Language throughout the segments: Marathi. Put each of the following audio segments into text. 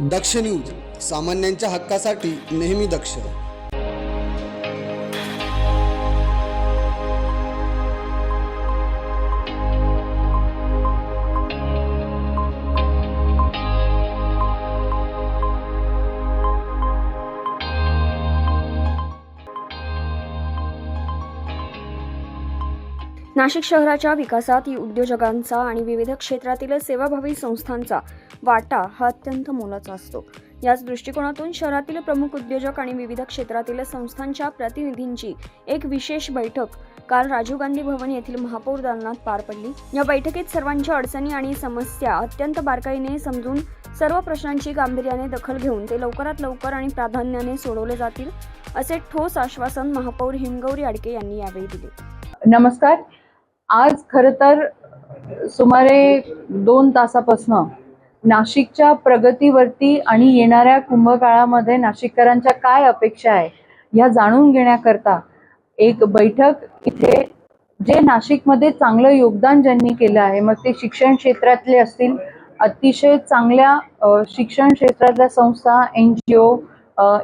दक्ष न्यूज, सामान्यांच्या हक्कासाठी नेहमी दक्ष. नाशिक शहराच्या विकासात उद्योजकांचा आणि विविध क्षेत्रातील सेवाभावी संस्थांचा वाटा हा अत्यंत मोलाचा असतो. याच दृष्टिकोनातून शहरातील प्रमुख उद्योजक आणि विविध क्षेत्रातील संस्थांच्या प्रतिनिधींची एक विशेष बैठक काल राजीव गांधी भवन येथील महापौर दालनात पार पडली. या बैठकीत सर्वांच्या अडचणी आणि समस्या अत्यंत बारकाईने समजून सर्व प्रश्नांची गांभीर्याने दखल घेऊन ते लवकरात लवकर आणि प्राधान्याने सोडवले जातील, असे ठोस आश्वासन महापौर हिमगौरी आडके यांनी यावेळी दिले. नमस्कार. आज खरं तर सुमारे 2 तासापासून नाशिकच्या प्रगतीवरती आणि येणाऱ्या कुंभकाळामध्ये नाशिककरांच्या काय अपेक्षा आहे ह्या जाणून घेण्याकरता एक बैठक इथे, जे नाशिकमध्ये चांगलं योगदान ज्यांनी केलं आहे, मग ते शिक्षण क्षेत्रातले असतील, अतिशय चांगल्या शिक्षण क्षेत्रातल्या संस्था, NGO,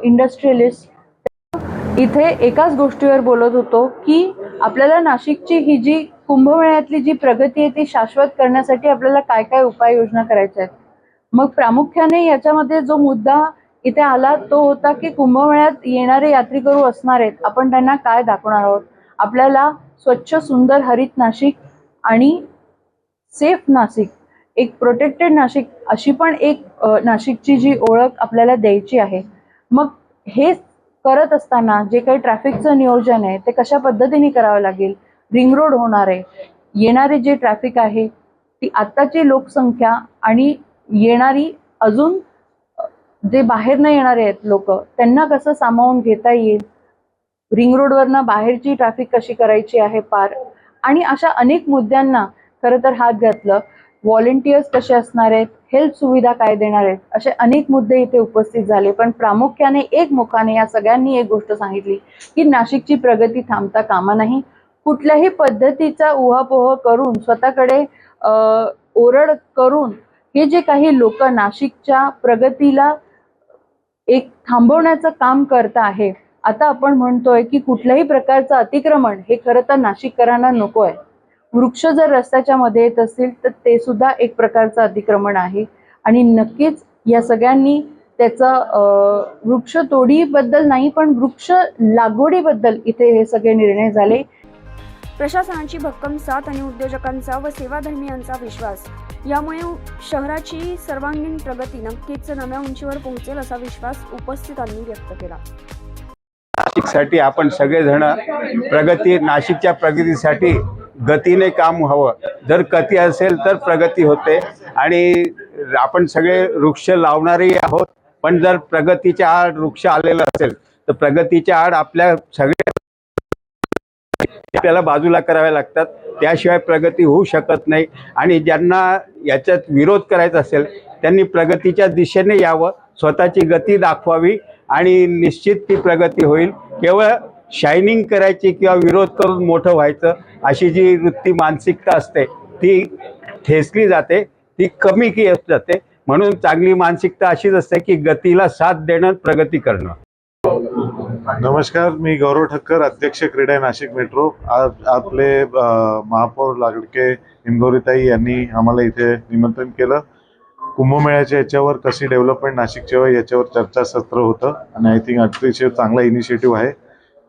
इंडस्ट्रियलिस्ट, इथे एकाच गोष्टीवर बोलत होतो की आपल्याला नाशिकची ही जी कुंभमेळ्यातली जी प्रगती आहे ती शाश्वत करण्यासाठी आपल्याला काय काय उपाययोजना करायच्या आहेत. मग प्रामुख्याने याच्यामध्ये जो मुद्दा इथे आला तो होता की कुंभमेळ्यात येणारे यात्रेकरू असणार आहेत, आपण त्यांना काय दाखवणार आहोत. आपल्याला स्वच्छ, सुंदर, हरित नाशिक आणि सेफ नाशिक, एक प्रोटेक्टेड नाशिक अशी पण एक नाशिकची जी ओळख आपल्याला द्यायची आहे. मग हे करत असताना जे काही ट्रॅफिकचं नियोजन आहे ते कशा पद्धतीने करावं लागेल. रिंग रोड होणार आहे, येणारे जे ट्रॅफिक आहे ती आत्ताची लोकसंख्या आणि येणारी अजून जे बाहेर न येणारे आहेत लोक, त्यांना कसं सामावून घेता येईल, रिंग रोडवरनं बाहेरची ट्रॅफिक कशी करायची आहे पार, आणि अशा अनेक मुद्द्यांना खरं तर हात घातलं. व्हॉलेंटियर्स कसे असणार आहेत, हेल्थ सुविधा काय देणार आहेत, असे अनेक मुद्दे इथे उपस्थित झाले. पण प्रामुख्याने एकमुखाने या सगळ्यांनी एक गोष्ट सांगितली की नाशिकची प्रगती थांबता कामा नाही. कुठल्याही पद्धतीचा उहापोह करून, स्वतःकडे ओरड करून हे जे काही लोक नाशिकच्या प्रगतीला एक थांबवण्याचं काम करत आहे, आता आपण म्हणतोय की कुठल्याही प्रकारचं अतिक्रमण हे खरं तर नाशिककरांना नको आहे. वृक्ष जर रस्त्याच्या मध्ये येत असतील तर ते सुद्धा एक प्रकारचं अतिक्रमण आहे. आणि नक्कीच या सगळ्यांनी त्याचं वृक्ष तोडीबद्दल नाही पण वृक्ष लागवडीबद्दल इथे हे सगळे निर्णय झाले. प्रशासनाची भक्कम साथ आणि उद्योजकांचा व सेवाधर्मीयांचा विश्वास यामुळे शहराची सर्वांगीण प्रगती नक्कीच नव्या उंचीवर पोहोचेल, असा विश्वास उपस्थितांनी व्यक्त केला. नाशिकसाठी आपण सगळेजण नाशिकच्या प्रगतीसाठी गतीने काम व्हावं. जर गती असेल तर प्रगती होते आणि आपण सगळे वृक्ष लावणारेही आहोत. पण जर प्रगतीच्या आड वृक्ष आलेलं असेल तर प्रगतीच्या आड आपल्या सगळ्या आपल्याला बाजूला कराव्या लागतात, त्याशिवाय प्रगती होऊ शकत नाही. आणि ज्यांना याच्यात विरोध करायचा असेल त्यांनी प्रगतीच्या दिशेने यावं, स्वतःची गती दाखवावी आणि निश्चित ती प्रगती होईल. केवळ शायनिंग करायची किंवा विरोध करून मोठं व्हायचं अशी जी वृत्ती, मानसिकता असते ती ठेचली जाते, ती कमी केली जाते. म्हणून चांगली मानसिकता अशीच असते की गतीला साथ देणं, प्रगती करणं. नमस्कार, मी गौरव ठक्कर, अध्यक्ष क्रीडा नाशिक मेट्रो. आज आपले महापौर लाडके हिमगौरीताई यांनी आम्हाला इथे निमंत्रण केलं. कुंभमेळ्याच्या याच्यावर कशी डेव्हलपमेंट नाशिकची व्हावी याच्यावर चर्चासत्र होतं आणि आय थिंक अतिशय चांगला इनिशिएटिव्ह आहे.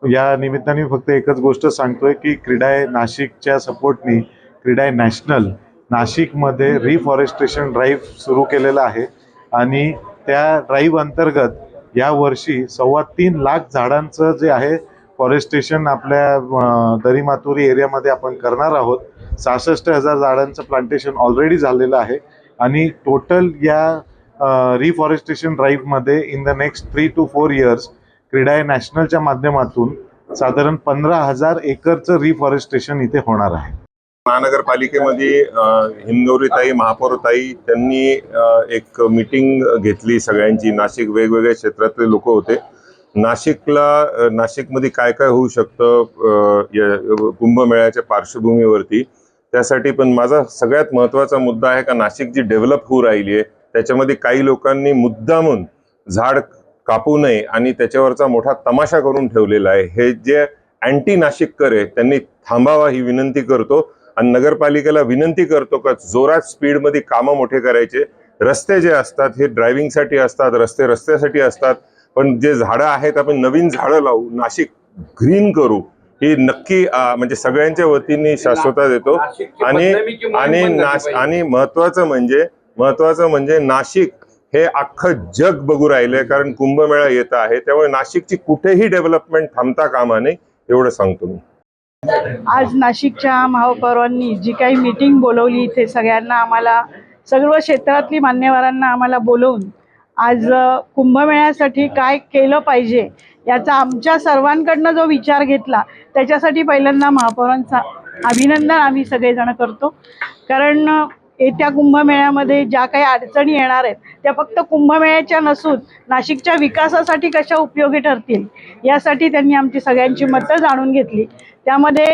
या निमित्ताने फक्त एकच गोष्ट सांगतोय की क्रीडा नाशिकच्या सपोर्टनी क्रीडा नॅशनल नाशिकमध्ये रिफॉरेस्टेशन ड्राईव्ह सुरू केलेला आहे आणि त्या ड्राईव्ह अंतर्गत यावर्षी 3.25 लाख झाडांचं जे आहे फॉरेस्टेशन आपल्या दरीमातुरी एरियामध्ये आपण करणार आहोत. 66,000 झाडांचं प्लांटेशन ऑलरेडी झालेलं आहे आणि टोटल या रिफॉरेस्टेशन ड्राईव्हमध्ये in the next 3 to 4 years क्रीडा नॅशनलच्या माध्यमातून साधारण 15,000 एकरचं रिफॉरेस्टेशन इथे होणार आहे. महानगरपालिकेमध्ये हिमगौरीताई, महापौरताई त्यांनी एक मीटिंग घेतली सगळ्यांची. नाशिक वेगवेगळ्या क्षेत्रातले लोक होते. नाशिकमध्ये काय काय होऊ शकतं कुंभमेळ्याच्या पार्श्वभूमीवरती, त्यासाठी पण माझा सगळ्यात महत्त्वाचा मुद्दा आहे का नाशिक जी डेव्हलप होऊ राहिली आहे त्याच्यामध्ये काही लोकांनी मुद्दामून झाड कापू नये आणि त्याच्यावरचा मोठा तमाशा करून ठेवलेला आहे. हे जे अँटी नाशिककर आहे त्यांनी थांबावा ही विनंती करतो आणि नगरपालिकेला विनंती करतो का जोरात स्पीडमध्ये कामं मोठे करायचे. रस्ते जे असतात हे ड्रायव्हिंगसाठी असतात, रस्ते रस्त्यासाठी असतात, पण जे झाडं आहेत आपण नवीन झाडं लावू, नाशिक ग्रीन करू, ही नक्की म्हणजे सगळ्यांच्या वतीने शाश्वता देतो. आणि महत्वाचं म्हणजे नाशिक हे अख्खं जग बघू राहिलंय, कारण कुंभमेळा येत आहे. त्यामुळे नाशिकची कुठेही डेव्हलपमेंट थांबता कामा नये एवढं सांगतो मी. आज नाशिकच्या महापौरांनी जी काही मीटिंग बोलवली, इथे सगळ्यांना आम्हाला सर्व क्षेत्रातली मान्यवरांना आम्हाला बोलवून आज कुंभमेळ्यासाठी काय केलं पाहिजे याचा आमच्या सर्वांकडनं जो विचार घेतला, त्याच्यासाठी पहिल्यांदा महापौरांचा अभिनंदन आम्ही सगळेजण करतो. कारण येत्या कुंभमेळ्यामध्ये ज्या काही अडचणी येणार आहेत त्या फक्त कुंभमेळ्याच्या नसून नाशिकच्या विकासासाठी कशा उपयोगी ठरतील यासाठी त्यांनी आमची सगळ्यांची मतं जाणून घेतली. त्यामध्ये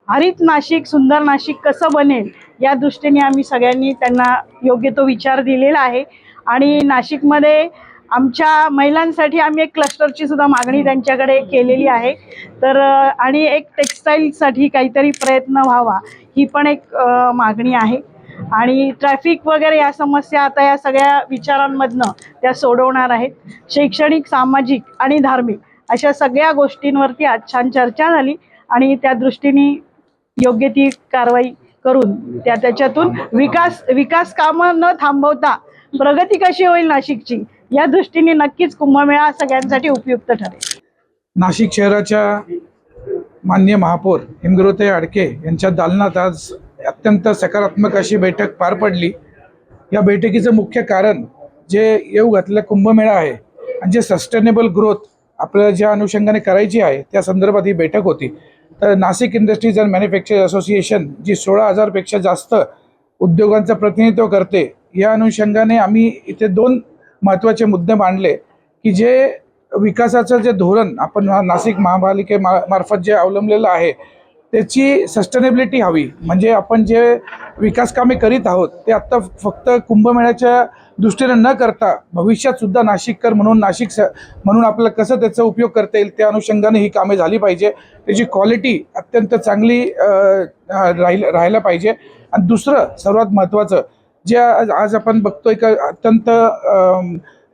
हरित नाशिक, सुंदर नाशिक कसं बनेल या दृष्टीने आम्ही सगळ्यांनी त्यांना योग्य तो विचार दिलेला आहे. आणि नाशिकमध्ये आमच्या महिलांसाठी आम्ही एक क्लस्टरची सुद्धा मागणी त्यांच्याकडे केलेली आहे. तर आणि एक टेक्स्टाईलसाठी काहीतरी प्रयत्न व्हावा ही पण एक मागणी आहे. आणि ट्रॅफिक वगैरे या समस्या आता या सगळ्या विचारांमधनं त्या सोडवणार आहेत. शैक्षणिक, सामाजिक आणि धार्मिक अशा सगळ्या गोष्टींवरती आज छान चर्चा झाली आणि त्या दृष्टीने योग्य ती कारवाई करून त्याच्यातून विकास कामं न थांबवता प्रगती कशी होईल नाशिकची या दृष्टीने नक्कीच कुंभमेळा सगळ्यांसाठी उपयुक्त ठरेल. नाशिक शहराच्या माननीय महापौर हिमगिरीताई अडके यांच्या दालनात आज अत्यंत सकारात्मक अशी बैठक पार पडली. या बैठकीचं मुख्य कारण जे येऊ घातलेला कुंभमेळा आहे आणि जे सस्टेनेबल ग्रोथ आपल्याला ज्या अनुषंगाने करायची आहे त्या संदर्भात ही बैठक होती. तर Nashik industries and manufacture association जी 16,000पेक्षा जास्त उद्योगांचं प्रतिनिधित्व करते, या अनुषंगाने आम्ही इथे 2 महत्त्वाचे मुद्दे मांडले की जे विकासाचं जे धोरण आपण नाशिक महापालिकेमार्फत जे अवलंबलेलं आहे त्याची सस्टेनेबिलिटी हवी. म्हणजे आपण जे विकास कामे करीत आहोत ते आत्ता फक्त कुंभमेळ्याच्या दृष्टीने न करता भविष्यात सुद्धा नाशिककर म्हणून म्हणून आपल्याला कसं त्याचा उपयोग करता येईल त्या अनुषंगाने ही कामे झाली पाहिजे. त्याची क्वालिटी अत्यंत चांगली राहायला पाहिजे. आणि दुसरं सर्वात महत्त्वाचं जे आज आपण बघतोय का अत्यंत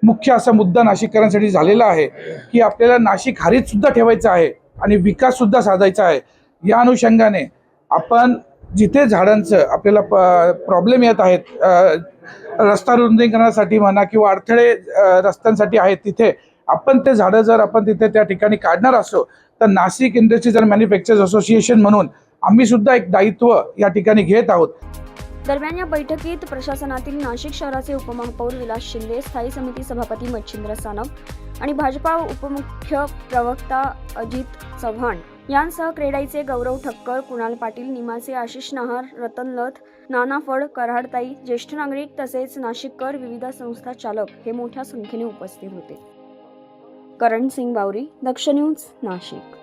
मुख्य असा मुद्दा नाशिककरांसाठी झालेला आहे की आपल्याला नाशिक हरितसुद्धा ठेवायचं आहे आणि विकाससुद्धा साधायचा आहे. या अनुषंगाने आपण जिथे झाडांचं आपल्याला प्रॉब्लेम येत आहेत, रस्ता रुंदीकरणासाठी म्हणा किंवा अडथळे रस्त्यांसाठी आहेत, तिथे आपण ते झाडं जर आपण तिथे त्या ठिकाणी काढणार असो तर Nashik industries and manufactures association म्हणून आम्ही सुद्धा एक दायित्व या ठिकाणी घेत आहोत. दरम्यान या बैठकीत प्रशासनातील नाशिक शहराचे उपमहापौर विलास शिंदे, स्थायी समिती सभापती मच्छिंद्र सानप आणि भाजपा उपमुख्य प्रवक्ता अजित चव्हाण यांसह क्रेडाईचे गौरव ठक्कर, कुणाल पाटील, निमाचे आशिष नहार, रतन लथ, नाना फड, कराडताई, ज्येष्ठ नागरिक तसेच नाशिककर, विविध संस्था चालक हे मोठ्या संख्येने उपस्थित होते. करण सिंग बावरी, दक्ष न्यूज, नाशिक.